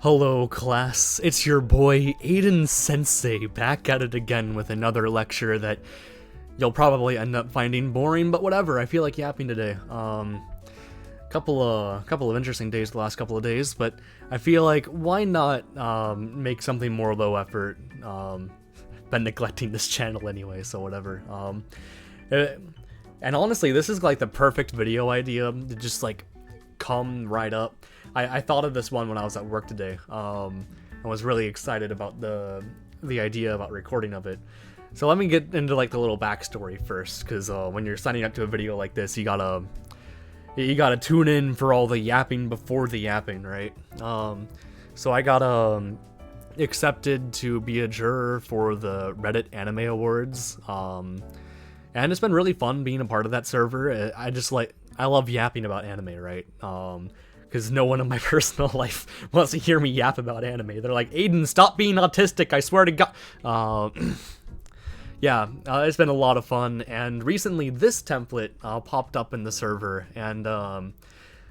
Hello class, it's your boy Aiden Sensei back at it again with another lecture that you'll probably end up finding boring, but whatever, I feel like yapping today. Couple of interesting days the last couple of days, but I feel like why not make something more low effort. Been neglecting this channel anyway, so whatever. And honestly, this is like the perfect video idea to just like come right up. I thought of this one when I was at work today. I was really excited about the idea about recording of it. So let me get into like the little backstory first, because when you're signing up to a video like this, you gotta tune in for all the yapping before the yapping, right? So I got accepted to be a juror for the Reddit Anime Awards, and it's been really fun being a part of that server. I love yapping about anime, right? Because no one in my personal life wants to hear me yap about anime. They're like, Aiden, stop being autistic, I swear to God. Yeah, it's been a lot of fun, and recently this template popped up in the server, and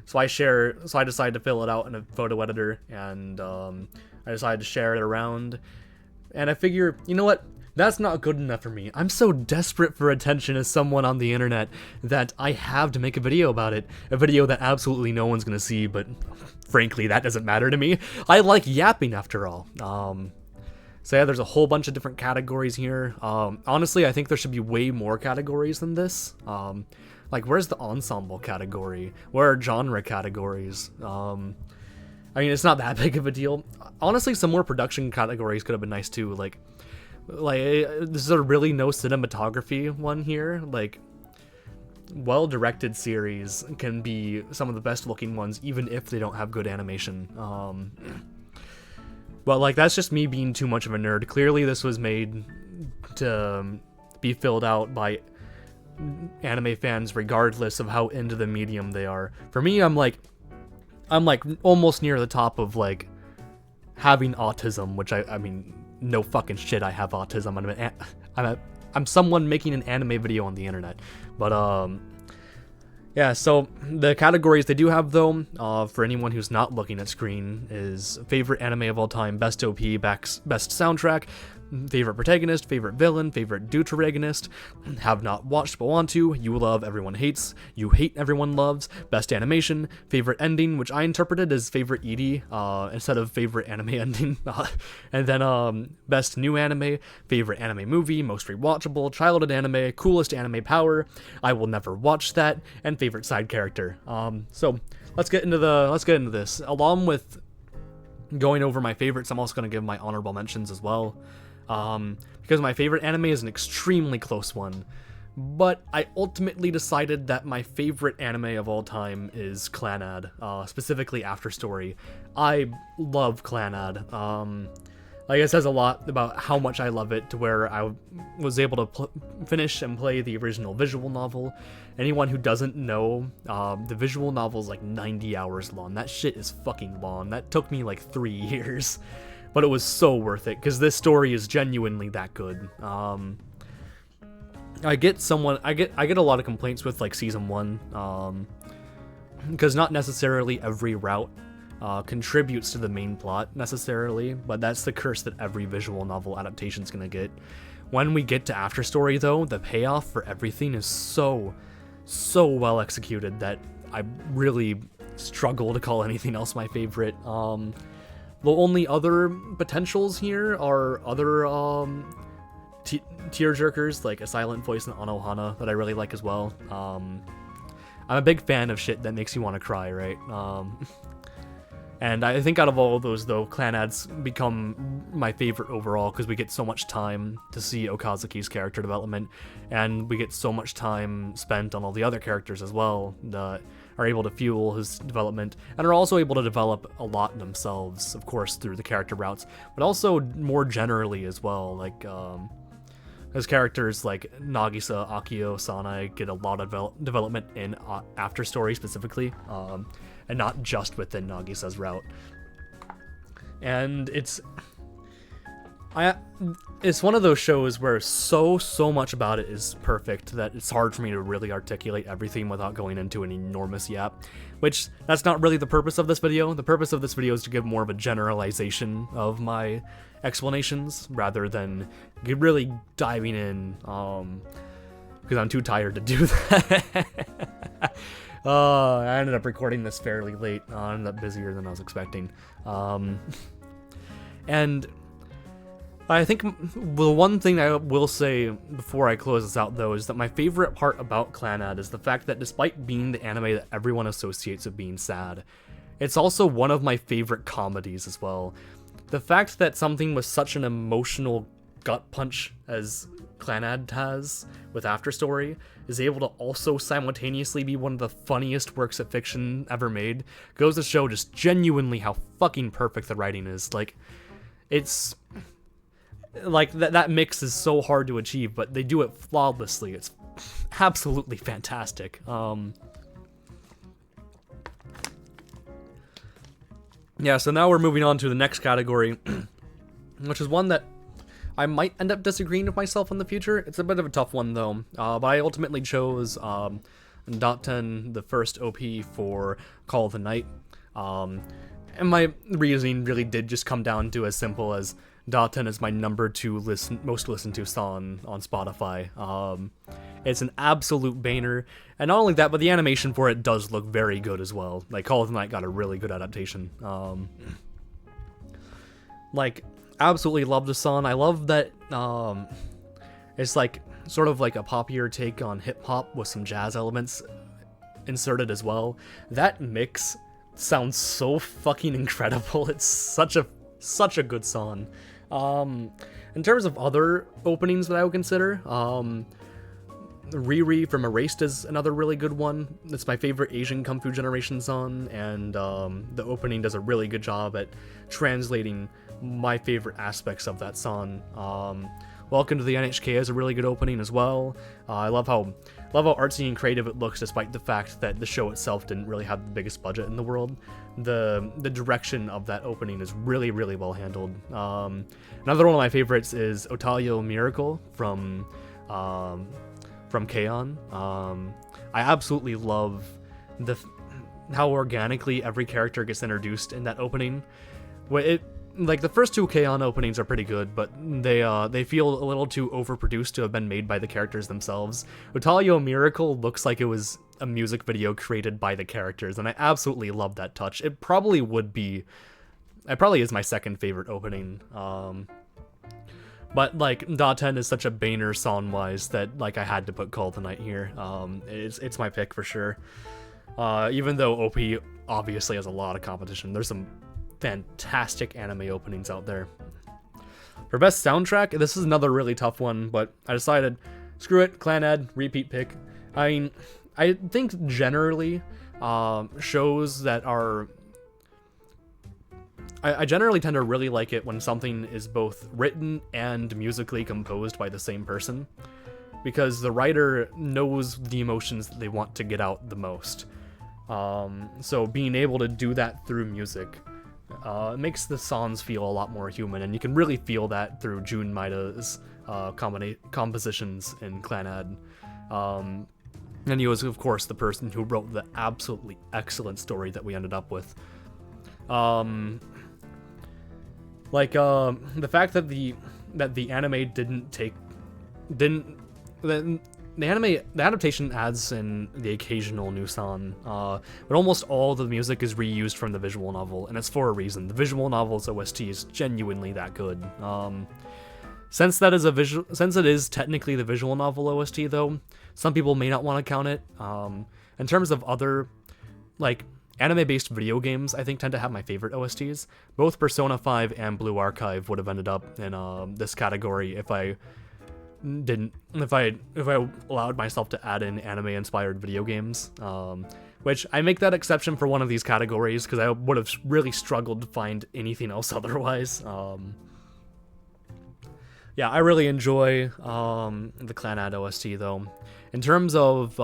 so I decided to fill it out in a photo editor, and I decided to share it around, and I figure, you know what? That's not good enough for me. I'm so desperate for attention as someone on the internet that I have to make a video about it. A video that absolutely no one's gonna see, but frankly, that doesn't matter to me. I like yapping after all. So yeah, there's a whole bunch of different categories here. Honestly, I think there should be way more categories than this. Like, where's the ensemble category? Where are genre categories? I mean, it's not that big of a deal. Honestly, some more production categories could have been nice too. Like this is a really no cinematography one here. Like, well-directed series can be some of the best looking ones, even if they don't have good animation. But like, that's just me being too much of a nerd. Clearly this was made to be filled out by anime fans regardless of how into the medium they are. For me, I'm like almost near the top of like having autism, which I mean, no fucking shit, I have autism. I'm someone making an anime video on the internet. But yeah, so the categories they do have though, for anyone who's not looking at screen, is favorite anime of all time, best OP, best soundtrack, favorite protagonist, favorite villain, favorite deuteragonist, have not watched but want to, you love, everyone hates, you hate, everyone loves, best animation, favorite ending, which I interpreted as favorite ED, instead of favorite anime ending, and then best new anime, favorite anime movie, most rewatchable, childhood anime, coolest anime power, I will never watch that, and favorite side character. So let's get into this. Along with going over my favorites, I'm also going to give my honorable mentions as well. Because my favorite anime is an extremely close one, but I ultimately decided that my favorite anime of all time is Clannad, specifically After Story. I love Clannad. Like, it says a lot about how much I love it, to where I was able to finish and play the original visual novel. Anyone who doesn't know, the visual novel is like 90 hours long. That shit is fucking long. That took me like 3 years. But it was so worth it, because this story is genuinely that good. I get a lot of complaints with like season 1, because not necessarily every route contributes to the main plot necessarily, but that's the curse that every visual novel adaptation is gonna get. When we get to After Story though, the payoff for everything is so well executed that I really struggle to call anything else my favorite. The only other potentials here are other tearjerkers, like A Silent Voice and Anohana, that I really like as well. I'm a big fan of shit that makes you want to cry, right? And I think out of all of those, though, Clannad's become my favorite overall, because we get so much time to see Okazuki's character development, and we get so much time spent on all the other characters as well that are able to fuel his development, and are also able to develop a lot themselves, of course, through the character routes, but also more generally as well. Like, his characters like Nagisa, Akio, Sanae get a lot of development in After Story specifically, and not just within Nagisa's route. And I it's one of those shows where so much about it is perfect that it's hard for me to really articulate everything without going into an enormous yap, which that's not really the purpose of this video. The purpose of this video is to give more of a generalization of my explanations rather than really diving in, because I'm too tired to do that. I ended up recording this fairly late. I ended up busier than I was expecting. And I think the one thing I will say before I close this out, though, is that my favorite part about Clannad is the fact that despite being the anime that everyone associates with being sad, it's also one of my favorite comedies as well. The fact that something with such an emotional gut punch as Clannad has with Afterstory is able to also simultaneously be one of the funniest works of fiction ever made goes to show just genuinely how fucking perfect the writing is. Like, it's like that mix is so hard to achieve, but they do it flawlessly. It's absolutely fantastic. Yeah, so now we're moving on to the next category, which is one that I might end up disagreeing with myself in the future. It's a bit of a tough one, though, but I ultimately chose Daten, the first OP for Call of the Night, and my reasoning really did just come down to as simple as Daten is my number 2 most listened to song on Spotify. It's an absolute banger, and not only that, but the animation for it does look very good as well. Like, Call of the Night got a really good adaptation. Like, absolutely love the song. I love that it's like sort of like a poppier take on hip-hop with some jazz elements inserted as well. That mix sounds so fucking incredible. It's such a good song. In terms of other openings that I would consider, Riri from Erased is another really good one. It's my favorite Asian Kung Fu Generation song, and the opening does a really good job at translating my favorite aspects of that song. Welcome to the NHK is a really good opening as well. I love how artsy and creative it looks, despite the fact that the show itself didn't really have the biggest budget in the world. The direction of that opening is really well handled. Another one of my favorites is Otayo Miracle from K-On! I absolutely love how organically every character gets introduced in that opening. Like, the first 2 K-On! Openings are pretty good, but they feel a little too overproduced to have been made by the characters themselves. Otayo Miracle looks like it was a music video created by the characters, and I absolutely love that touch. It probably is my second favorite opening. But, like, Daten is such a banger song-wise that, like, I had to put Call of the Night here. It's my pick for sure. Even though OP obviously has a lot of competition, there's some fantastic anime openings out there. For best soundtrack, this is another really tough one, but I decided, screw it, Clannad, repeat pick. I mean, I think generally, shows that are... I generally tend to really like it when something is both written and musically composed by the same person, because the writer knows the emotions that they want to get out the most. So being able to do that through music makes the songs feel a lot more human, and you can really feel that through Jun Maida's compositions in Clannad. And he was, of course, the person who wrote the absolutely excellent story that we ended up with. The fact that the anime the adaptation adds in the occasional new song, but almost all the music is reused from the visual novel, and it's for a reason. The visual novel's OST is genuinely that good. Since it is technically the visual novel OST, though, some people may not want to count it. In terms of other, like, anime-based video games, I think tend to have my favorite OSTs. Both Persona 5 and Blue Archive would have ended up in this category if I allowed myself to add in anime-inspired video games. Which I make that exception for one of these categories because I would have really struggled to find anything else otherwise. Yeah, I really enjoy the Clannad OST though. In terms of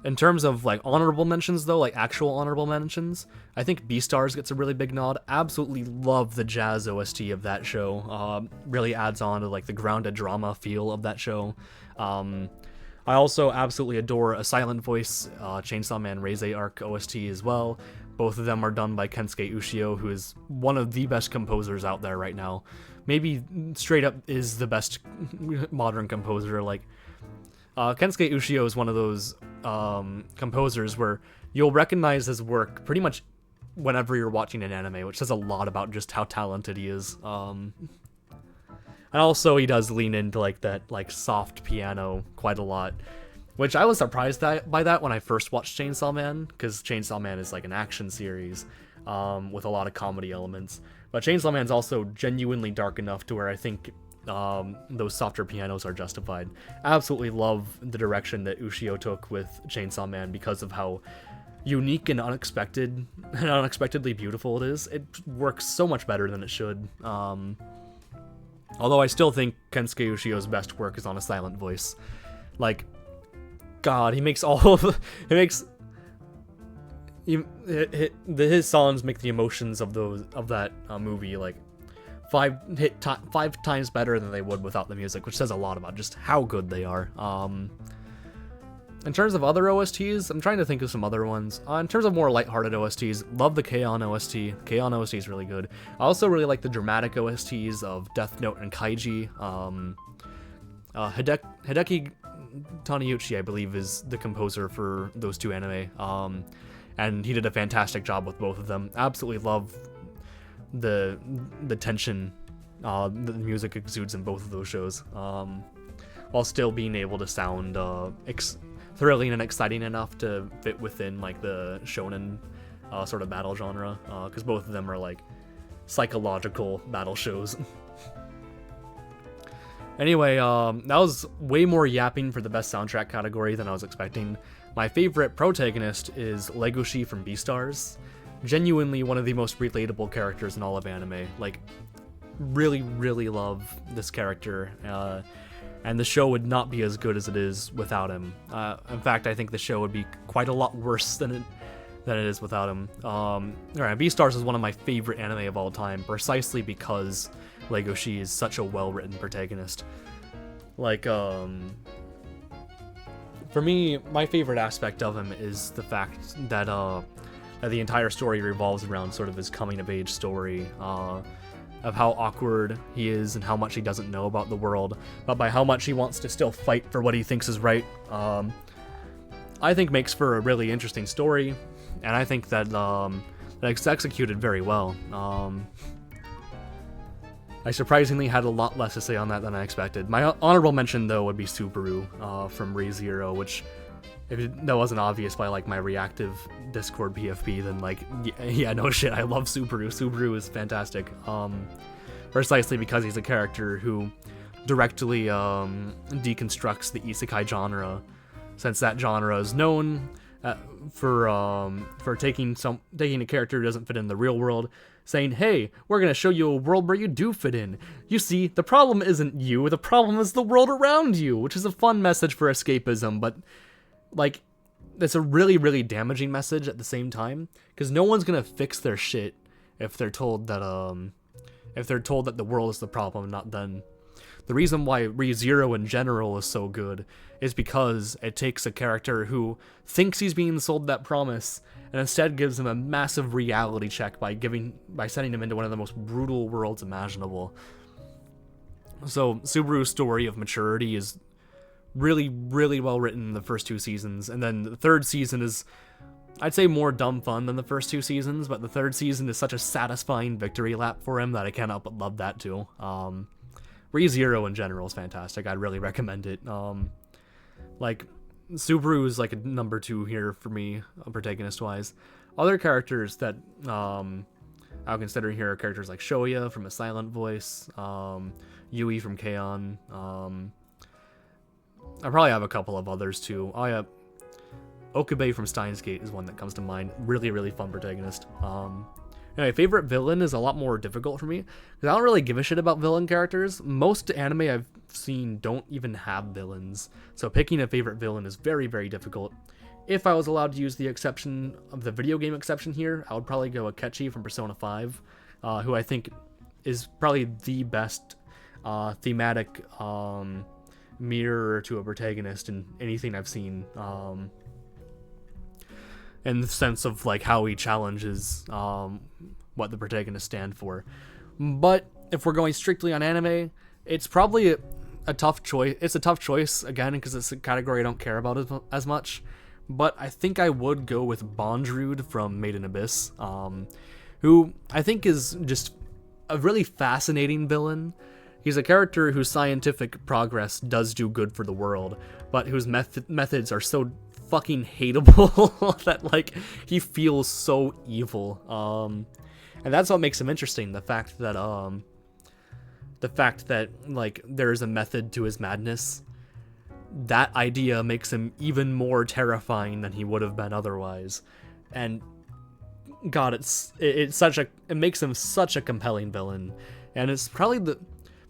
In terms of like honorable mentions though, like actual honorable mentions, I think Beastars gets a really big nod. Absolutely love the jazz OST of that show. Really adds on to like the grounded drama feel of that show. I also absolutely adore A Silent Voice, Chainsaw Man Reize Arc OST as well. Both of them are done by Kensuke Ushio, who is one of the best composers out there right now. Maybe straight up is the best modern composer. Like, Kensuke Ushio is one of those composers where you'll recognize his work pretty much whenever you're watching an anime, which says a lot about just how talented he is. And also he does lean into like that like soft piano quite a lot, which I was surprised by that when I first watched Chainsaw Man, because Chainsaw Man is like an action series with a lot of comedy elements. But Chainsaw Man's also genuinely dark enough to where I think those softer pianos are justified. Absolutely love the direction that Ushio took with Chainsaw Man because of how unique and unexpected and unexpectedly beautiful it is. It works so much better than it should. Although I still think Kensuke Ushio's best work is on A Silent Voice. Like, God, he makes all of his songs make the emotions of that movie like five times better than they would without the music, which says a lot about just how good they are. In terms of other OSTs, I'm trying to think of some other ones. In terms of more lighthearted OSTs, love the K-On! OST. K-On! OST is really good. I also really like the dramatic OSTs of Death Note and Kaiji. Hideki Taniyuchi, I believe, is the composer for those two anime. And he did a fantastic job with both of them. Absolutely love the tension the music exudes in both of those shows, while still being able to sound thrilling and exciting enough to fit within like the shonen sort of battle genre, because both of them are like psychological battle shows. Anyway, that was way more yapping for the best soundtrack category than I was expecting. My favorite protagonist is Legoshi from Beastars. Genuinely one of the most relatable characters in all of anime. Like, really, really love this character. And the show would not be as good as it is without him. In fact, I think the show would be quite a lot worse than it is without him. Alright, Beastars is one of my favorite anime of all time, precisely because Legoshi is such a well-written protagonist. Like, for me, my favorite aspect of him is the fact that the entire story revolves around sort of his coming-of-age story, of how awkward he is and how much he doesn't know about the world, but by how much he wants to still fight for what he thinks is right. I think makes for a really interesting story, and I think that it's executed very well. I surprisingly had a lot less to say on that than I expected. My honorable mention, though, would be Subaru from Re:Zero, which, if that wasn't obvious by like my reactive Discord BFB, then like, yeah, no shit, I love Subaru. Subaru is fantastic. Precisely because he's a character who directly deconstructs the isekai genre, since that genre is known for taking a character who doesn't fit in the real world, saying, hey, we're gonna show you a world where you do fit in. You see, the problem isn't you, the problem is the world around you, which is a fun message for escapism, but like, it's a really, really damaging message at the same time, because no one's gonna fix their shit if they're told that the world is the problem, not them. The reason why Re:Zero in general is so good is because it takes a character who thinks he's being sold that promise and instead gives him a massive reality check by sending him into one of the most brutal worlds imaginable. So Subaru's story of maturity is really, really well written in the first two seasons, and then the third season is, I'd say, more dumb fun than the first two seasons, but the third season is such a satisfying victory lap for him that I can't help but love that too. Re:Zero in general is fantastic. I'd really recommend it. Like, Subaru is like a number 2 here for me, protagonist-wise. Other characters that I'll consider here are characters like Shoya from A Silent Voice, Yui from K-On! I probably have a couple of others too. Okabe from Steins Gate is one that comes to mind. Really, really fun protagonist. Anyway, favorite villain is a lot more difficult for me, because I don't really give a shit about villain characters. Most anime I've seen don't even have villains, so picking a favorite villain is very, very difficult. if I was allowed to use the exception of the video game exception here, I would probably go Akechi from Persona 5, who I think is probably the best thematic mirror to a protagonist in anything I've seen, in the sense of like how he challenges what the protagonists stand for. But if we're going strictly on anime, it's probably a tough choice. It's a tough choice again because it's a category I don't care about as much. But I think I would go with Bondrewd from Made in Abyss, who I think is just a really fascinating villain. He's a character whose scientific progress does do good for the world, but whose methods are so fucking hateable that like he feels so evil. And that's what makes him interesting. The fact that like there's a method to his madness. That idea makes him even more terrifying than he would have been otherwise. And God, it makes him such a compelling villain. And it's probably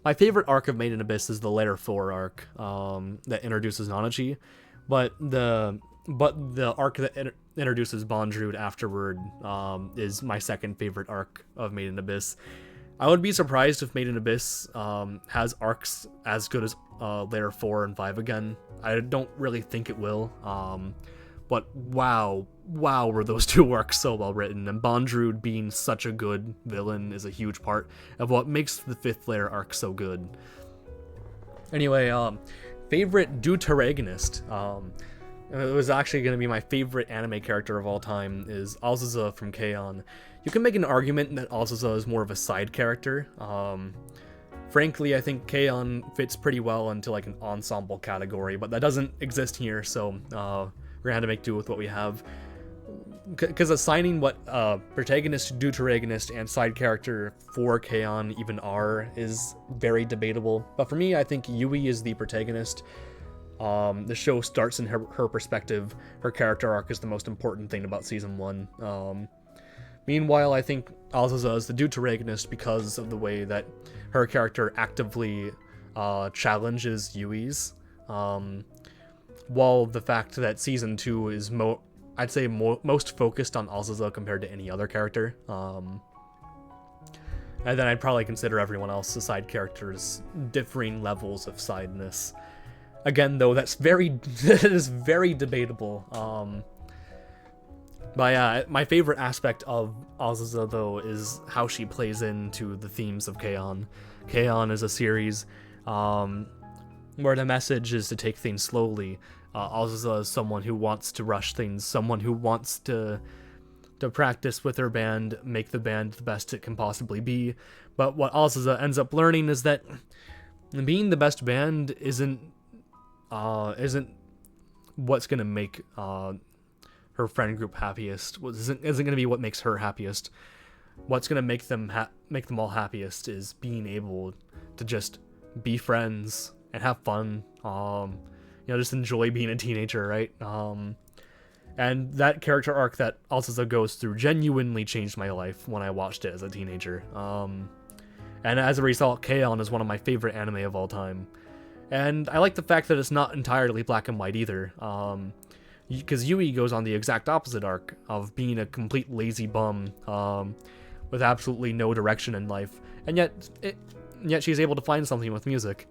my favorite arc of Made in Abyss is the Layer 4 arc that introduces Nanachi, but the arc that introduces Bondrewd afterward is my second favorite arc of Made in Abyss. I would be surprised if Made in Abyss has arcs as good as Layer 4 and 5 again. I don't really think it will, but wow, were those two arcs so well written, and Bondrewd being such a good villain is a huge part of what makes the 5th Layer arc so good. Anyway, favorite deuteragonist. It was actually going to be my favorite anime character of all time is Azusa from K-On! You can make an argument that Azusa is more of a side character. Frankly, I think K-On! Fits pretty well into like an ensemble category, but that doesn't exist here, so we're gonna have to make do with what we have. Because assigning what protagonist, deuteragonist, and side character for K-On! Even are is very debatable. But for me, I think Yui is the protagonist. The show starts in her perspective. Her character arc is the most important thing about Season 1. Meanwhile, I think Azusa is the deuteragonist because of the way that her character actively challenges Yui's. While the fact that Season 2 is I'd say most focused on Azusa compared to any other character. And then I'd probably consider everyone else as side characters, differing levels of sideness. Again, though, that is very debatable. But yeah, my favorite aspect of Azusa, though, is how she plays into the themes of K-On! K-On! Is a series where the message is to take things slowly. Azusa is someone who wants to rush things, someone who wants to practice with her band, make the band the best it can possibly be. But what Azusa ends up learning is that being the best band isn't what's gonna make her friend group happiest. Isn't gonna be what makes her happiest. What's gonna make them all happiest is being able to just be friends and have fun. Just enjoy being a teenager, right? And that character arc that Azusa goes through genuinely changed my life when I watched it as a teenager. And as a result, K-On! Is one of my favorite anime of all time. And I like the fact that it's not entirely black and white either. Because Yui goes on the exact opposite arc of being a complete lazy bum with absolutely no direction in life. And yet she's able to find something with music.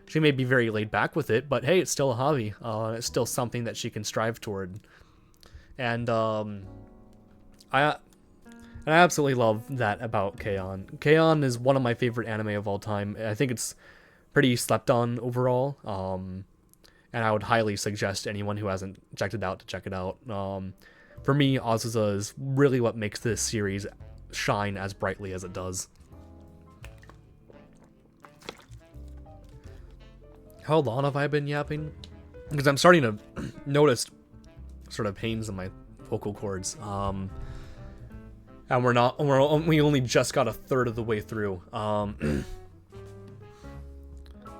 She may be very laid back with it, but hey, it's still a hobby. It's still something that she can strive toward. And I absolutely love that about K-On! K-On! Is one of my favorite anime of all time. I think it's pretty slept on overall. And I would highly suggest anyone who hasn't checked it out to check it out. For me, Azusa is really what makes this series shine as brightly as it does. How long have I been yapping? Because I'm starting to notice sort of pains in my vocal cords. And we only just got a third of the way through.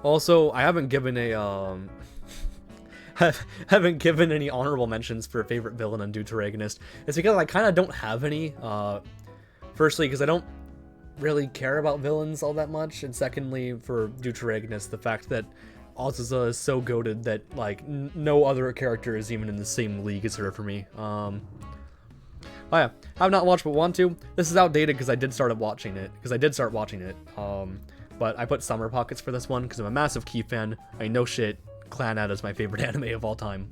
Also, I haven't given any honorable mentions for favorite villain and deuteragonist. It's because I kind of don't have any. Firstly, because I don't really care about villains all that much, and secondly, for deuteragonist, the fact that Azusa is so goated that like no other character is even in the same league as her for me. Oh yeah, I've not watched but want to. This is outdated because I did start watching it. But I put Summer Pockets for this one because I'm a massive Key fan. I mean, no shit, Clannad is my favorite anime of all time.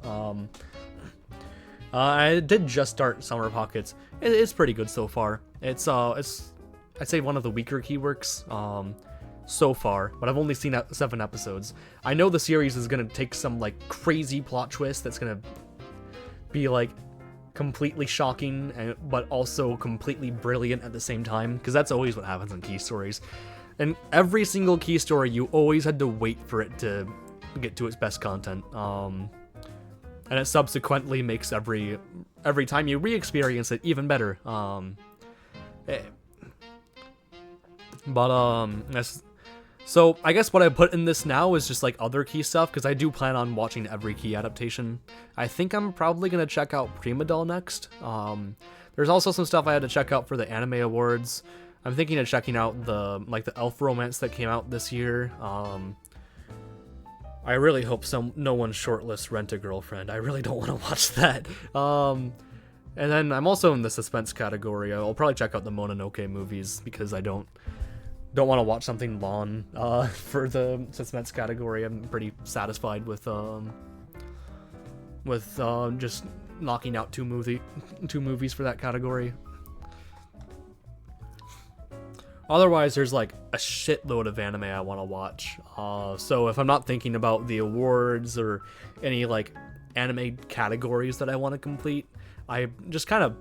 I did just start Summer Pockets. It's pretty good so far. It's I'd say one of the weaker Key works so far, but I've only seen 7 episodes. I know the series is gonna take some like crazy plot twist that's gonna be like completely shocking, but also completely brilliant at the same time, because that's always what happens in Key stories. And every single Key story, you always had to wait for it to get to its best content. And it subsequently makes every time you re-experience it even better. So I guess what I put in this now is just like other Key stuff, because I do plan on watching every Key adaptation. I think I'm probably gonna check out Prima Doll next. There's also some stuff I had to check out for the Anime Awards. I'm thinking of checking out the elf romance that came out this year. I really hope no one shortlists Rent a Girlfriend. I really don't want to watch that. And then I'm also in the suspense category. I'll probably check out the Mononoke movies because I don't want to watch something long for the suspense category. I'm pretty satisfied with just knocking out two movies for that category. Otherwise, there's like a shitload of anime I want to watch. So if I'm not thinking about the awards or any like anime categories that I want to complete, I just kind of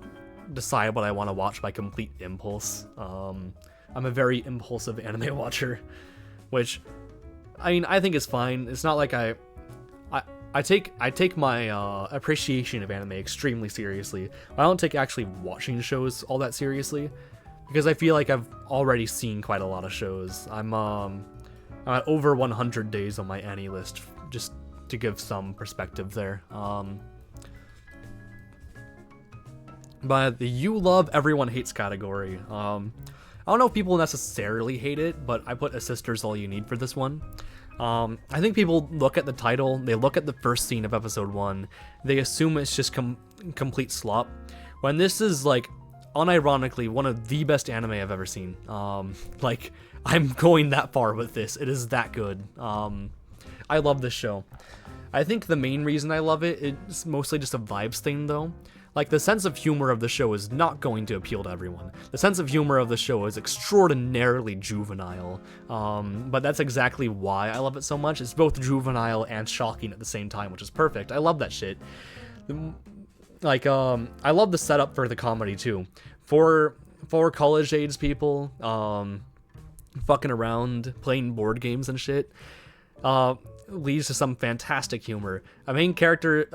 decide what I want to watch by complete impulse. I'm a very impulsive anime watcher, which I mean I think is fine. It's not like I take my appreciation of anime extremely seriously. I don't take actually watching shows all that seriously, because I feel like I've already seen quite a lot of shows. I'm at over 100 days on my Annie list, just to give some perspective there. But the You Love Everyone Hates category, I don't know if people necessarily hate it, but I put A Sister's All You Need for this one. I think people look at the title, they look at the first scene of episode 1, they assume it's just complete slop, when this is like unironically one of the best anime I've ever seen. Like, I'm going that far with this. It is that good. I love this show. I think the main reason I love it is mostly just a vibes thing though. Like, the sense of humor of the show is not going to appeal to everyone. The sense of humor of the show is extraordinarily juvenile. But that's exactly why I love it so much. It's both juvenile and shocking at the same time, which is perfect. I love that shit. Like, I love the setup for the comedy too. For college-age people, fucking around, playing board games and shit, leads to some fantastic humor. A main character's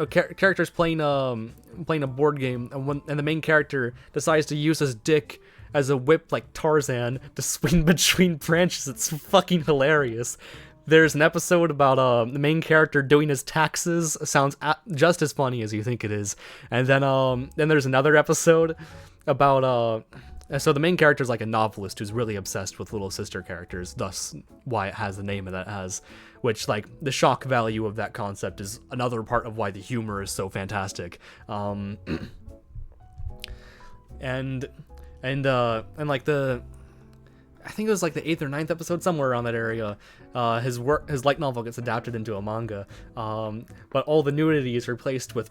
playing a board game, and the main character decides to use his dick as a whip like Tarzan to swing between branches. It's fucking hilarious. There's an episode about the main character doing his taxes. Sounds just as funny as you think it is. And then there's another episode about so the main character is like a novelist who's really obsessed with little sister characters, thus why it has the name that it has, which, like, the shock value of that concept is another part of why the humor is so fantastic. And like I think it was like the 8th or 9th episode, somewhere around that area, his light novel gets adapted into a manga, but all the nudity is replaced with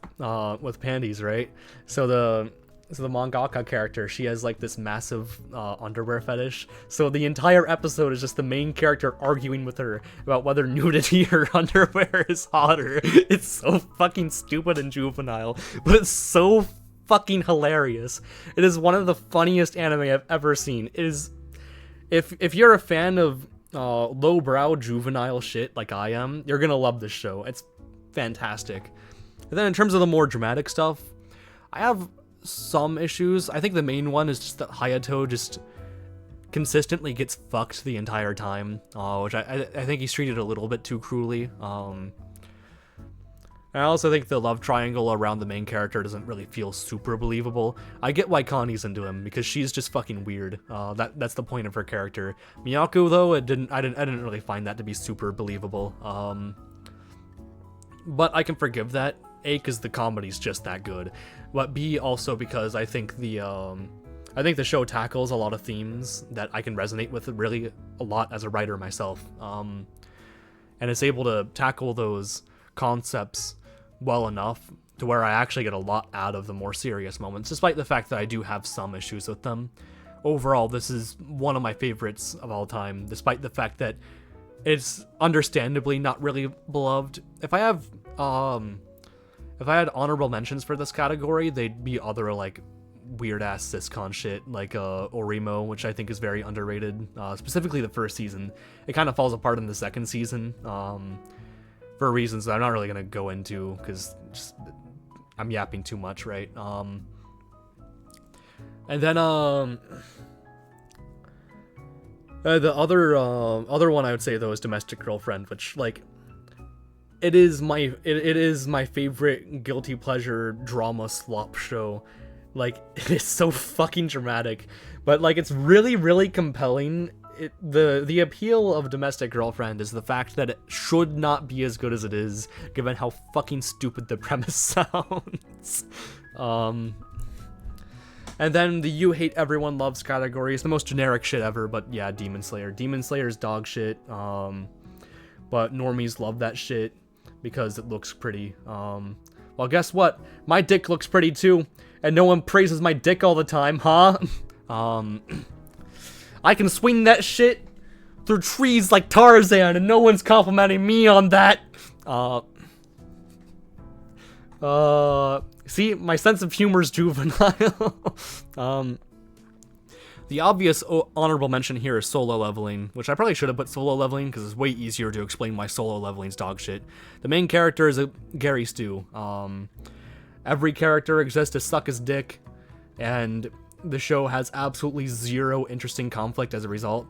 panties, right? So the mangaka character, she has like this massive underwear fetish. So the entire episode is just the main character arguing with her about whether nudity or underwear is hotter. It's so fucking stupid and juvenile, but it's so fucking hilarious. It is one of the funniest anime I've ever seen. It is, if you're a fan of lowbrow juvenile shit like I am, you're gonna love this show. It's fantastic. And then in terms of the more dramatic stuff, I have some issues. I think the main one is just that Hayato just consistently gets fucked the entire time, which I think he's treated a little bit too cruelly. I also think the love triangle around the main character doesn't really feel super believable. I get why Connie's into him, because she's just fucking weird. That's the point of her character. Miyako, though, I didn't really find that to be super believable. But I can forgive that, A, because the comedy's just that good, but B, also because I think the show tackles a lot of themes that I can resonate with really a lot as a writer myself. And it's able to tackle those concepts well enough to where I actually get a lot out of the more serious moments, despite the fact that I do have some issues with them. Overall, this is one of my favorites of all time, despite the fact that it's understandably not really beloved. If I had honorable mentions for this category, they'd be other like weird-ass sitcom shit, like Orimo, which I think is very underrated, specifically the first season. It kind of falls apart in the second season, for reasons that I'm not really going to go into, because I'm yapping too much, right? And then, the other one I would say, though, is Domestic Girlfriend, which, like, it is my favorite guilty pleasure drama slop show. Like, it is so fucking dramatic, but, like, it's really, really compelling. The appeal of Domestic Girlfriend is the fact that it should not be as good as it is, given how fucking stupid the premise sounds. And then the You Hate Everyone Loves category is the most generic shit ever, but yeah, Demon Slayer. Demon Slayer's dog shit, but normies love that shit because it looks pretty. Well, guess what? My dick looks pretty too, and no one praises my dick all the time, huh? I can swing that shit through trees like Tarzan, and no one's complimenting me on that. See, my sense of humor is juvenile. The obvious honorable mention here is solo leveling, which I probably should have put solo leveling because it's way easier to explain why solo leveling's dog shit. The main character is a Gary Stu. Every character exists to suck his dick, and the show has absolutely zero interesting conflict as a result.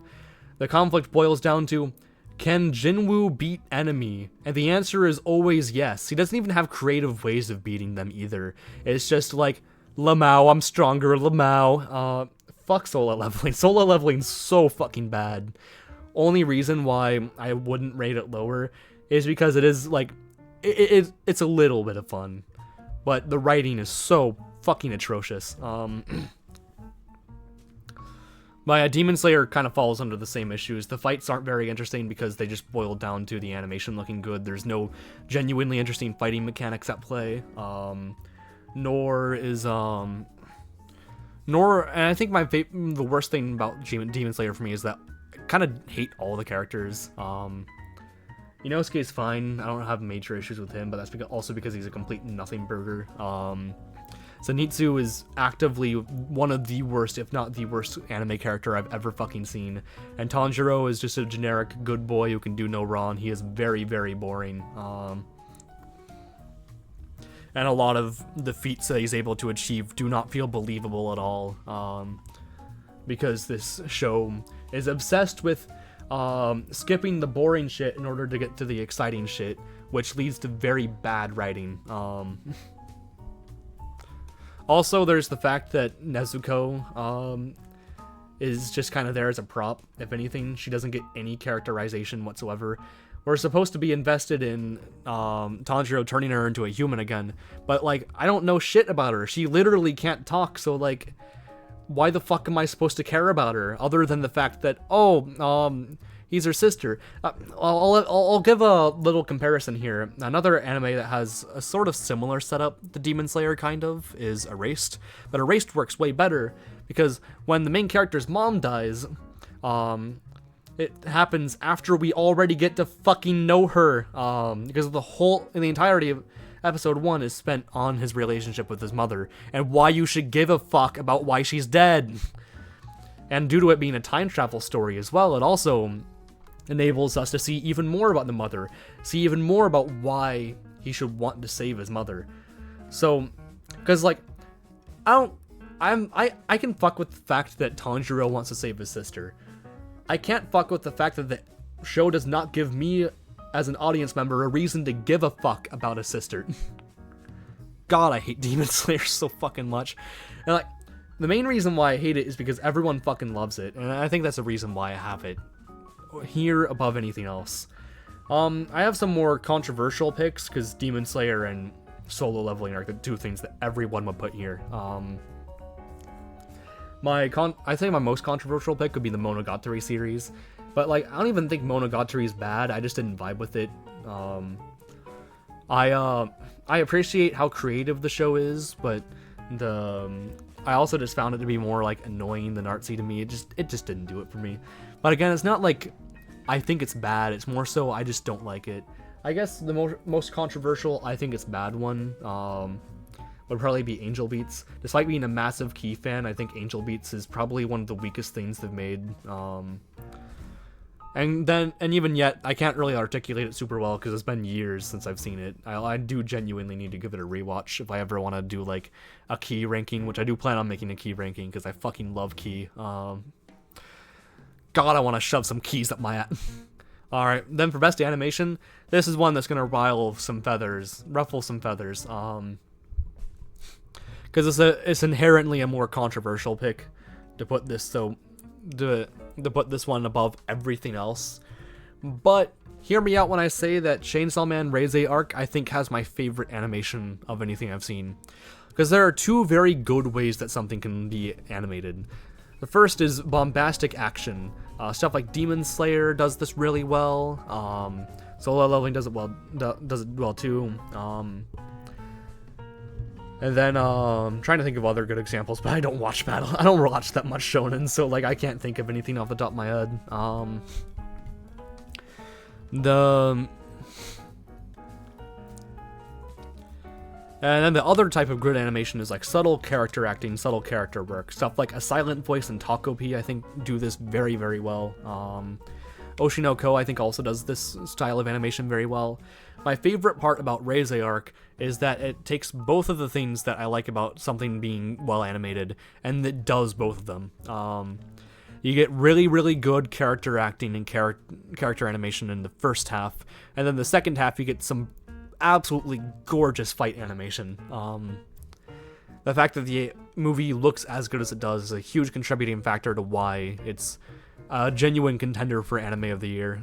The conflict boils down to, can Jinwoo beat enemy? And the answer is always yes. He doesn't even have creative ways of beating them either. It's just like, Lamau, I'm stronger, Lamau. Fuck solo leveling. Solo leveling's so fucking bad. Only reason why I wouldn't rate it lower is because it is like, it's a little bit of fun. But the writing is so fucking atrocious. But Demon Slayer kind of falls under the same issues. The fights aren't very interesting because they just boil down to the animation looking good. There's no genuinely interesting fighting mechanics at play. And I think the worst thing about Demon Slayer for me is that I kind of hate all the characters. Inosuke's fine. I don't have major issues with him, but that's also because he's a complete nothing burger. Zenitsu is actively one of the worst, if not the worst, anime character I've ever fucking seen. And Tanjiro is just a generic good boy who can do no wrong. He is very, very boring. And a lot of the feats that he's able to achieve do not feel believable at all. Because this show is obsessed with skipping the boring shit in order to get to the exciting shit, which leads to very bad writing. Also, there's the fact that Nezuko is just kind of there as a prop. If anything, she doesn't get any characterization whatsoever. We're supposed to be invested in Tanjiro turning her into a human again, but, like, I don't know shit about her. She literally can't talk, so, like, why the fuck am I supposed to care about her, other than the fact that, he's her sister? I'll give a little comparison here. Another anime that has a sort of similar setup to Demon Slayer, kind of, is Erased. But Erased works way better, because when the main character's mom dies, it happens after we already get to fucking know her, because the entirety of episode 1 is spent on his relationship with his mother, and why you should give a fuck about why she's dead. And due to it being a time travel story as well, it also enables us to see even more about the mother, see even more about why he should want to save his mother. So, because, like, I can fuck with the fact that Tanjiro wants to save his sister. I can't fuck with the fact that the show does not give me, as an audience member, a reason to give a fuck about a sister. God, I hate Demon Slayer so fucking much. And, like, the main reason why I hate it is because everyone fucking loves it, and I think that's the reason why I have it here above anything else. I have some more controversial picks because Demon Slayer and solo leveling are the two things that everyone would put here. I think my most controversial pick would be the Monogatari series, but like I don't even think Monogatari is bad. I just didn't vibe with it. I appreciate how creative the show is, but I also just found it to be more like annoying than artsy to me. It just didn't do it for me. But again, it's not like I think it's bad. It's more so I just don't like it. I guess the most controversial, I think it's bad one, would probably be Angel Beats. Despite being a massive Key fan, I think Angel Beats is probably one of the weakest things they've made. And even yet, I can't really articulate it super well because it's been years since I've seen it. I do genuinely need to give it a rewatch if I ever want to do like a Key ranking, which I do plan on making a Key ranking because I fucking love Key. God, I want to shove some keys up my ass. Alright, then for best animation, this is one that's going to ruffle some feathers. Because it's inherently a more controversial pick to put this put this one above everything else. But hear me out when I say that Chainsaw Man Reize arc I think has my favorite animation of anything I've seen. Because there are two very good ways that something can be animated. The first is bombastic action. Stuff like Demon Slayer does this really well. Solo Leveling does it well too. And then I'm trying to think of other good examples, but I don't watch that much shonen, so like I can't think of anything off the top of my head. And then the other type of good animation is like subtle character acting, subtle character work. Stuff like A Silent Voice and Takopi, I think, do this very, very well. Oshinoko, I think, also does this style of animation very well. My favorite part about Reize arc is that it takes both of the things that I like about something being well animated, and it does both of them. You get really, really good character acting and character animation in the first half, and then the second half you get some absolutely gorgeous fight animation. The fact that the movie looks as good as it does is a huge contributing factor to why it's a genuine contender for Anime of the Year.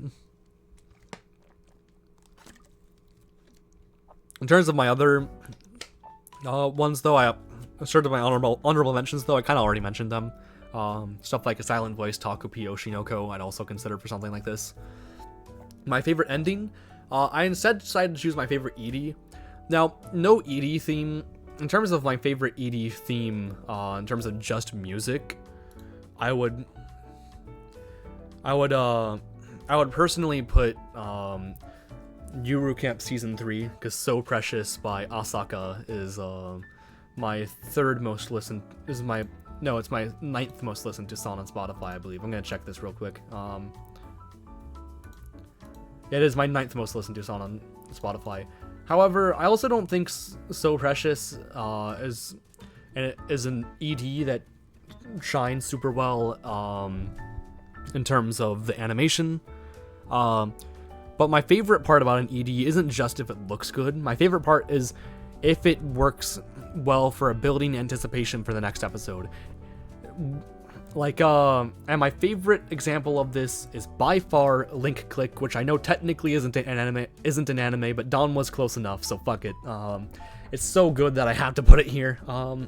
In terms of my other ones, though, I started my honorable mentions, though. I kind of already mentioned them. Stuff like A Silent Voice, Takopi, Oshinoko, I'd also consider for something like this. My favorite ending, I instead decided to choose my favorite ED. Now, no ED theme. In terms of my favorite ED theme, in terms of just music, I would personally put Yuru Camp Season 3, because So Precious by Asaka is my third most listened, it's my ninth most listened to song on Spotify, I believe. I'm gonna check this real quick. It is my ninth most listened to song on Spotify. However, I also don't think So Precious is an ED that shines super well in terms of the animation. But my favorite part about an ED isn't just if it looks good. My favorite part is if it works well for a building anticipation for the next episode. Like, and my favorite example of this is by far Link Click, which I know technically isn't an anime, but Dawn was close enough, so fuck it. It's so good that I have to put it here. I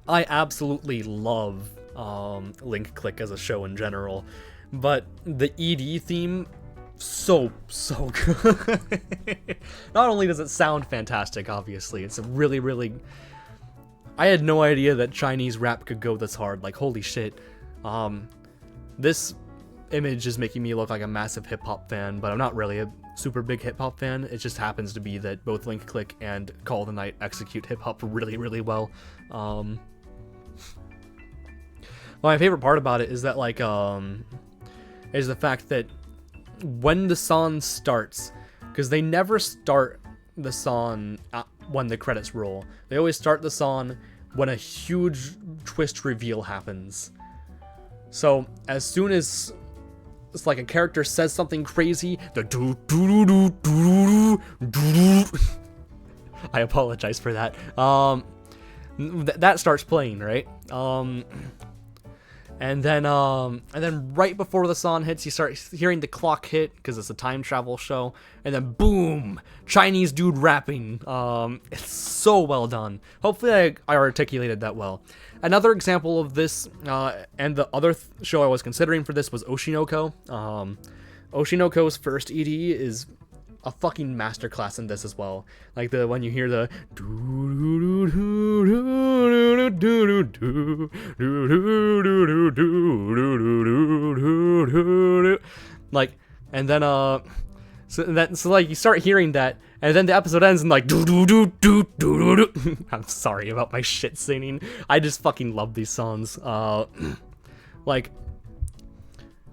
absolutely love Link Click as a show in general, but the ED theme, so good. Not only does it sound fantastic, obviously, it's a really I had no idea that Chinese rap could go this hard. Like, holy shit. This image is making me look like a massive hip-hop fan, but I'm not really a super big hip-hop fan. It just happens to be that both Link Click and Call of the Night execute hip-hop really well. My favorite part about it is that, like, is the fact that when the song starts, because they never start the song when the credits roll. They always start the song when a huge twist reveal happens. So as soon as it's like a character says something crazy, the do do do do do. I apologize for that. That starts playing, right? And then right before the song hits, you start hearing the clock hit because it's a time travel show, and then boom, Chinese dude rapping. It's so well done. Hopefully I articulated that well. Another example of this, and the other show I was considering for this was Oshinoko. Oshinoko's first ED is a fucking masterclass in this as well. Like when you hear the like, and then so like you start hearing that, and then the episode ends and like I'm sorry about my shit singing. I just fucking love these songs. Like,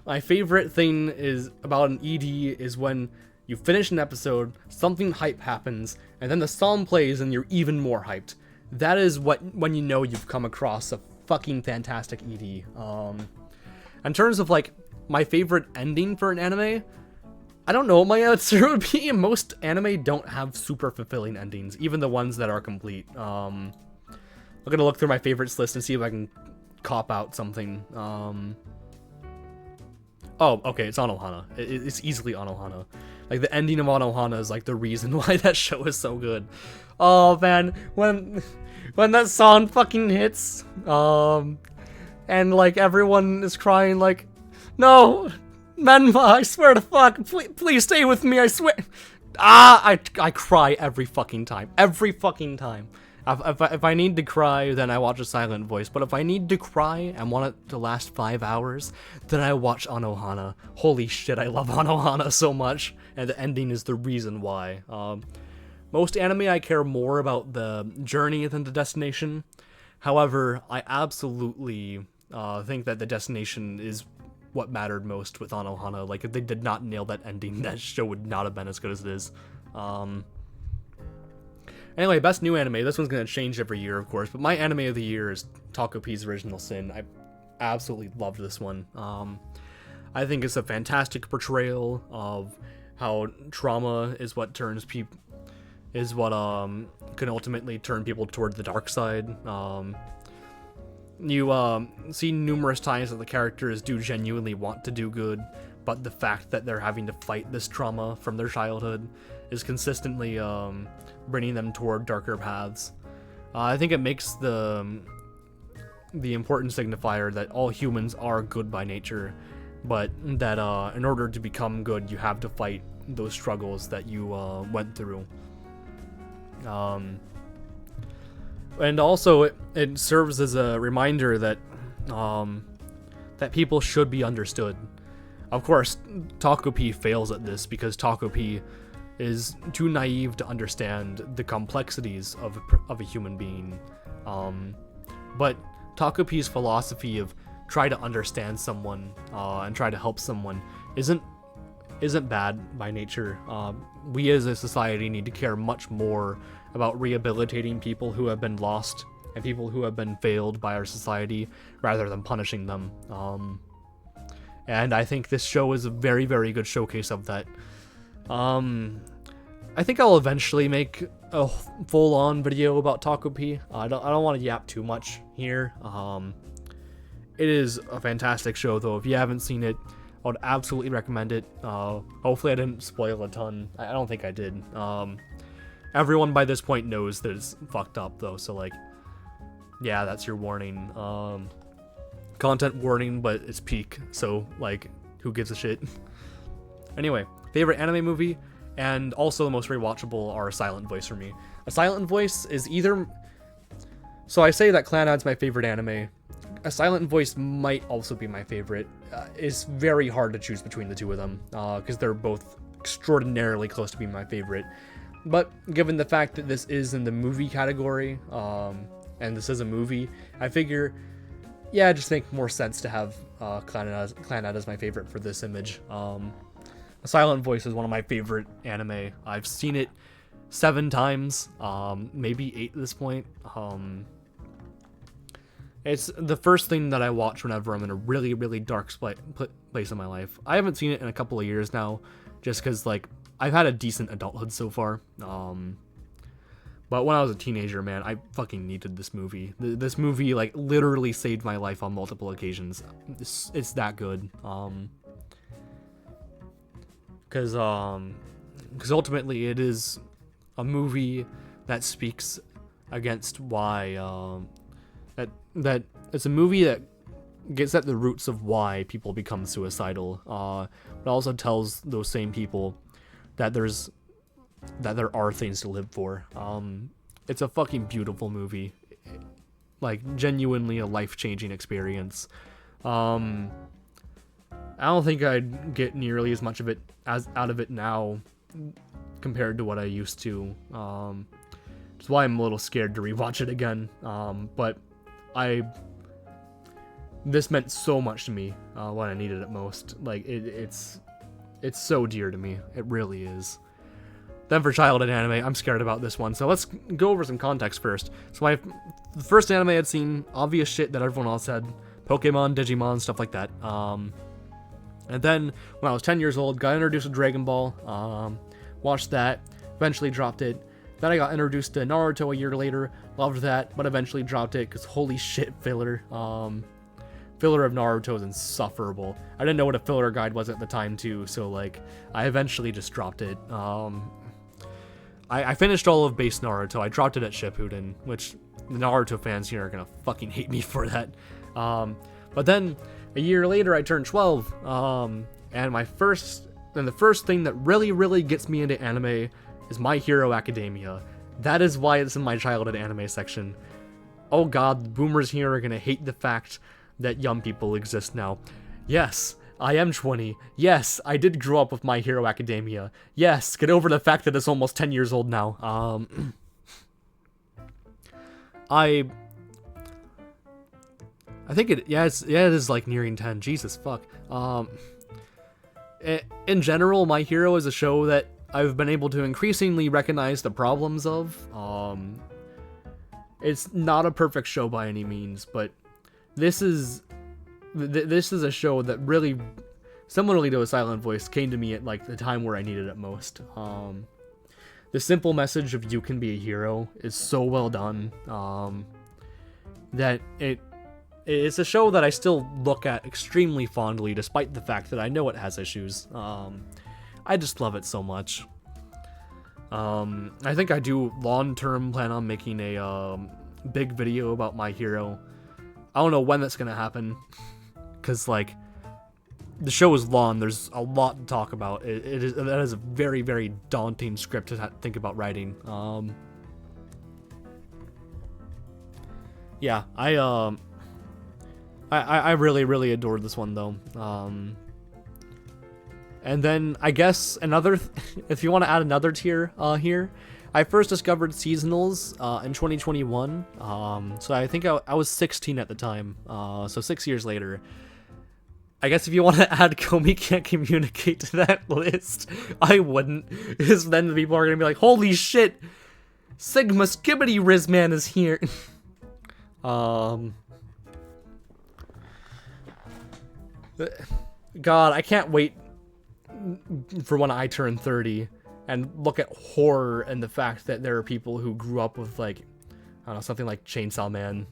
my favorite thing is about an ED is when you finish an episode, something hype happens, and then the song plays and you're even more hyped. That is when you know you've come across a fucking fantastic ED. In terms of like my favorite ending for an anime, I don't know what my answer would be. Most anime don't have super fulfilling endings, even the ones that are complete. I'm gonna look through my favorites list and see if I can cop out something. Oh, okay, it's Anohana. It's easily Anohana. Like, the ending of Anohana is like the reason why that show is so good. Oh man, when that song fucking hits, and like everyone is crying like, no, Menma, I swear to fuck, please stay with me, I swear. I cry every fucking time. Every fucking time. If I need to cry, then I watch A Silent Voice. But if I need to cry and want it to last 5 hours, then I watch Anohana. Holy shit, I love Anohana so much. And the ending is the reason why. Most anime, I care more about the journey than the destination. However, I absolutely think that the destination is what mattered most with Anohana. Like, if they did not nail that ending, that show would not have been as good as it is. Anyway, best new anime. This one's gonna change every year, of course, but my anime of the year is Takopi's Original Sin. I absolutely loved this one. I think it's a fantastic portrayal of how trauma is what turns people, is what can ultimately turn people toward the dark side. You see numerous times that the characters do genuinely want to do good, but the fact that they're having to fight this trauma from their childhood is consistently bringing them toward darker paths. I think it makes the important signifier that all humans are good by nature, but that in order to become good, you have to fight those struggles that you went through. And also, it serves as a reminder that that people should be understood. Of course, Takopi fails at this because Takopi is too naive to understand the complexities of a human being. But Takopi's philosophy of try to understand someone and try to help someone isn't bad by nature. We as a society need to care much more about rehabilitating people who have been lost and people who have been failed by our society rather than punishing them. And I think this show is a very, very good showcase of that. I think I'll eventually make a full-on video about Takopi. I don't want to yap too much here. It is a fantastic show, though. If you haven't seen it, I would absolutely recommend it. Hopefully I didn't spoil a ton. I don't think I did. Everyone by this point knows that it's fucked up, though, so, like, yeah, that's your warning. Content warning, but it's peak, so, like, who gives a shit? Anyway, favorite anime movie, and also the most rewatchable are A Silent Voice for me. A Silent Voice is either... So I say that Clannad's my favorite anime. A Silent Voice might also be my favorite. It's very hard to choose between the two of them, because they're both extraordinarily close to being my favorite. But given the fact that this is in the movie category, and this is a movie, I figure, yeah, it just makes more sense to have Clannad as my favorite for this image. A Silent Voice is one of my favorite anime. I've seen it 7 times, maybe 8 at this point. It's the first thing that I watch whenever I'm in a really, really dark place in my life. I haven't seen it in a couple of years now, just because, like, I've had a decent adulthood so far. But when I was a teenager, man, I fucking needed this movie. This movie, like, literally saved my life on multiple occasions. It's that good. Because ultimately it is a movie that speaks against why, that it's a movie that gets at the roots of why people become suicidal. It also tells those same people that there are things to live for. It's a fucking beautiful movie, like genuinely a life-changing experience. I don't think I'd get nearly as much of it out of it now compared to what I used to. That's why I'm a little scared to rewatch it again. But this meant so much to me when I needed it most. Like it's so dear to me. It really is. Then for childhood anime, I'm scared about this one. So let's go over some context first. So the first anime I'd seen, obvious shit that everyone else had, Pokemon, Digimon, stuff like that. And then when I was 10 years old, got introduced to Dragon Ball, watched that, eventually dropped it. Then I got introduced to Naruto a year later, loved that, but eventually dropped it because holy shit, filler. Filler of Naruto is insufferable. I didn't know what a filler guide was at the time too, so like I eventually just dropped it. I finished all of base Naruto. I dropped it at Shippuden, which the Naruto fans here are gonna fucking hate me for that. But then a year later, I turned 12, and the first thing that really gets me into anime is My Hero Academia. That is why it's in my childhood anime section. Oh god, the boomers here are gonna hate the fact that young people exist now. Yes, I am 20. Yes, I did grow up with My Hero Academia. Yes, get over the fact that it's almost 10 years old now. I think it is like nearing 10. Jesus fuck. In general, My Hero is a show that I've been able to increasingly recognize the problems of. It's not a perfect show by any means, but this is a show that really, similarly to A Silent Voice, came to me at like the time where I needed it most. The simple message of you can be a hero is so well done that it's a show that I still look at extremely fondly, despite the fact that I know it has issues. I just love it so much. I think I do long-term plan on making a big video about My Hero. I don't know when that's gonna happen, because like the show is long. There's a lot to talk about. That is a very daunting script to think about writing. Yeah, I really adored this one though. And then I guess if you want to add another tier here, I first discovered seasonals in 2021. So I think I was 16 at the time. So 6 years later. I guess if you want to add Komi Can't Communicate to that list, I wouldn't, because then the people are gonna be like, "Holy shit, Sigma Skibbity Rizman is here." God, I can't wait for when I turn 30 and look at horror and the fact that there are people who grew up with, like, I don't know, something like Chainsaw Man.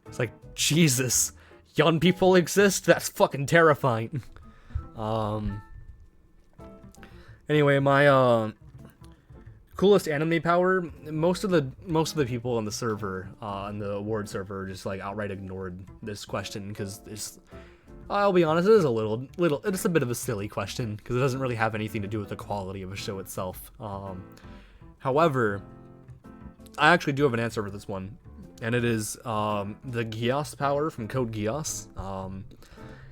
It's like, Jesus, young people exist? That's fucking terrifying. Anyway, my coolest anime power, most of the people on the server, on the award server, just like outright ignored this question because it's, I'll be honest, it is it's a bit of a silly question because it doesn't really have anything to do with the quality of a show itself. However, I actually do have an answer for this one, and it is the Geass power from Code Geass.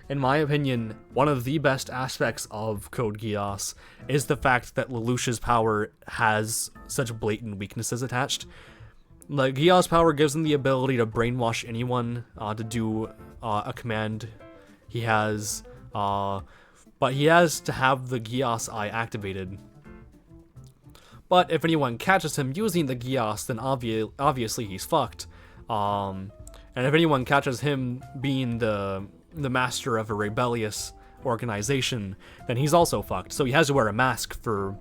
In my opinion, one of the best aspects of Code Geass is the fact that Lelouch's power has such blatant weaknesses attached. Like, Geass power gives him the ability to brainwash anyone to do a command he has, but he has to have the Geass Eye activated. But if anyone catches him using the Geass, then obviously he's fucked. And if anyone catches him being the master of a rebellious organization, then he's also fucked. So he has to wear a mask for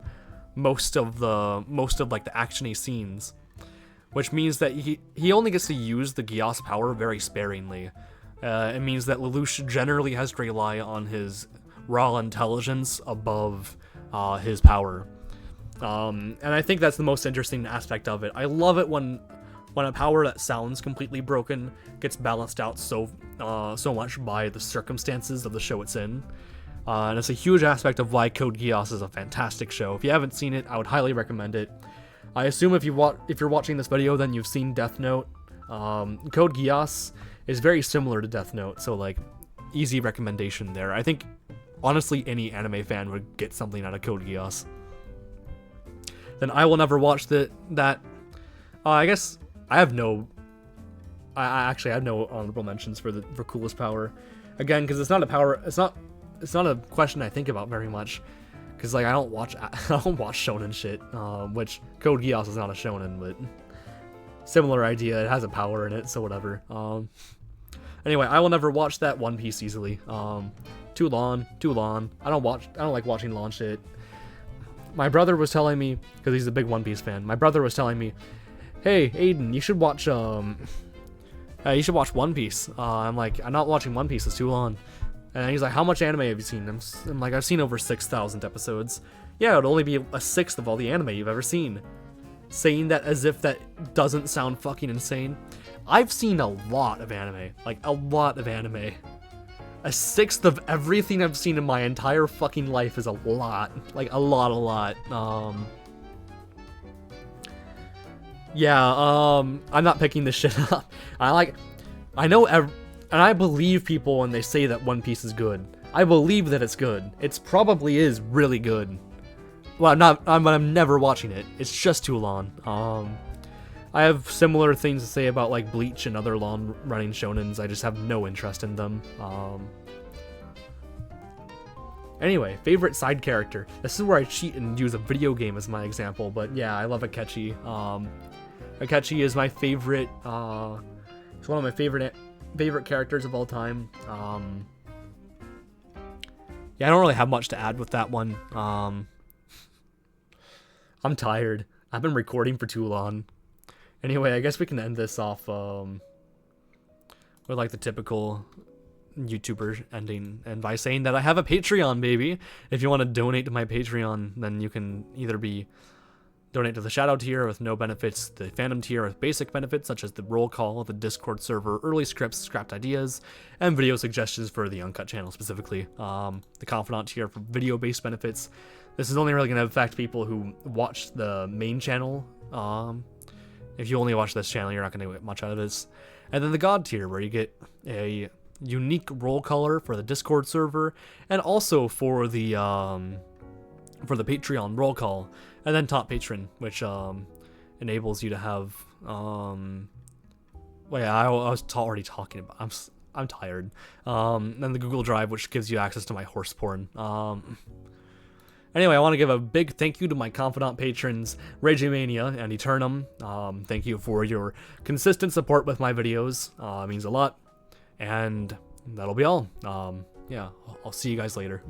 most of like the actiony scenes, which means that he only gets to use the Gyos power very sparingly. It means that Lelouch generally has to rely on his raw intelligence above his power. And I think that's the most interesting aspect of it. I love it when a power that sounds completely broken gets balanced out so much by the circumstances of the show it's in. And it's a huge aspect of why Code Geass is a fantastic show. If you haven't seen it, I would highly recommend it. I assume if you're watching this video, then you've seen Death Note. Code Geass is very similar to Death Note, so like easy recommendation there. I think honestly any anime fan would get something out of Code Geass. Then I will never watch that. I guess I have no. I actually have no honorable mentions for coolest power. Again, because it's not a power. It's not a question I think about very much. Because like I don't watch shonen shit. Which Code Geass is not a shonen, but similar idea. It has a power in it, so whatever. Anyway, I will never watch that One Piece easily. Too long. I don't like watching long shit. My brother was telling me, because he's a big One Piece fan. My brother was telling me, "Hey, Aiden, you should watch One Piece." I'm like, "I'm not watching One Piece. It's too long." And he's like, "How much anime have you seen?" I'm like, "I've seen over 6,000 episodes." Yeah, it would only be a sixth of all the anime you've ever seen. Saying that as if that doesn't sound fucking insane. I've seen a lot of anime. Like, a lot of anime. A sixth of everything I've seen in my entire fucking life is a lot. Like, a lot. Yeah, I'm not picking this shit up. I know, and I believe people when they say that One Piece is good. I believe that it's good. It probably is really good. Well, I'm never watching it. It's just too long. I have similar things to say about like Bleach and other long-running shonens. I just have no interest in them. Anyway, favorite side character. This is where I cheat and use a video game as my example, but yeah, I love Akechi. Akechi is my favorite. It's one of my favorite characters of all time. Yeah, I don't really have much to add with that one. I'm tired. I've been recording for too long. Anyway, I guess we can end this off with like the typical YouTuber ending, and by saying that I have a Patreon, baby. If you want to donate to my Patreon, then you can either donate to the Shadow tier with no benefits, the Phantom tier with basic benefits such as the roll call, the Discord server, early scripts, scrapped ideas, and video suggestions for the Uncut channel specifically. The Confidant tier for video-based benefits. This is only really going to affect people who watch the main channel. If you only watch this channel, you're not going to get much out of this. And then the God tier, where you get a unique roll caller for the Discord server, and also for the Patreon roll call, and then Top Patron, which enables you to have. Well, yeah, I was already talking about. I'm tired. Then the Google Drive, which gives you access to my horse porn. Anyway, I want to give a big thank you to my Confidant patrons, Regimania and Eternum. Thank you for your consistent support with my videos. It means a lot. And that'll be all. Yeah, I'll see you guys later.